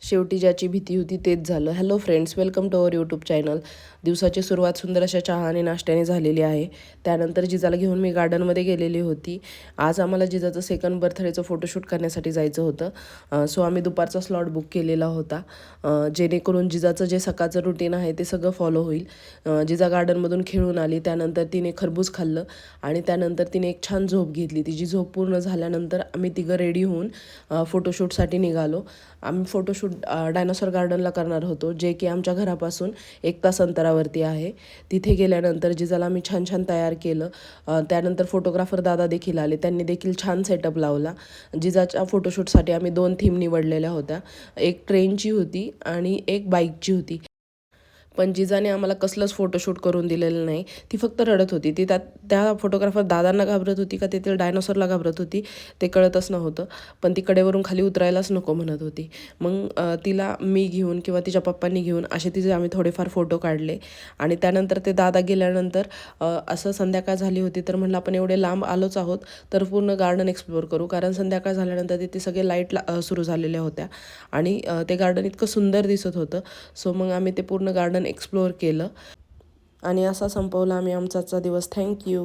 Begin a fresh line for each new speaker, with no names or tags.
शेवटी ज्याची भीती होती तेच झालं. Hello friends, welcome to our YouTube channel. दिवसाची सुरुवात सुंदर अशा चहा आणि नाश्त्याने झालेली आहे. त्यानंतर जिजाला घेऊन मी गार्डनमध्ये गेलेली होती. आज आम्हाला जिजाचं सेकंड बर्थडेचं फोटोशूट करण्यासाठी जायचं होतं. सो आम्ही दुपारचा स्लॉट बुक केलेला होता, जेणेकरून जिजाचं जे सकाळचं रुटीन आहे ते सगळं फॉलो होईल. जिजा गार्डनमधून खेळून आली, त्यानंतर तिने खरबूज खाल्लं आणि त्यानंतर तिने एक छान झोप घेतली. तिची झोप पूर्ण झाल्यानंतर आम्ही तिघं रेडी होऊन फोटोशूटसाठी निघालो. आम्ही फोटोशूट डायनासोर गार्डनला करणार होतो, जे की आमच्या घरापासून 1 तास अंतरावरती आहे. तिथे गेल्यानंतर जिजाला मी छान छान तयार केलं. त्यानंतर फोटोग्राफर दादा देखील आले, त्यांनी देखील छान सेटअप लावला. जिजाच्या फोटोशूटसाठी आम्ही 2 थीम निवडलेल्या होत्या. एक ट्रेनची होती आणि एक बाईकची होती. पण जिजाने आम्हाला कसलंच फोटोशूट करून दिलेलं नाही. ती फक्त रडत होती. ती त्या फोटोग्राफर दादांना घाबरत होती का तेथील डायनोसॉरला घाबरत होती ते कळतच नव्हतं. पण ती कडेवरून खाली उतरायलाच नको म्हणत होती. मग तिला मी घेऊन किंवा तिच्या पप्पांनी घेऊन असे तिचे आम्ही थोडेफार फोटो काढले. आणि त्यानंतर ते दादा गेल्यानंतर असं संध्याकाळ झाली होती, तर म्हणलं आपण एवढे लांब आलोच आहोत तर पूर्ण गार्डन एक्सप्लोअर करू, कारण संध्याकाळ झाल्यानंतर तिथे सगळे लाईट सुरू झालेल्या होत्या आणि ते गार्डन इतकं सुंदर दिसत होतं. सो मग आम्ही ते पूर्ण गार्डन एक्सप्लोअर केलं आणि असा संपवला आम्ही आमचा दिवस. थँक्यू.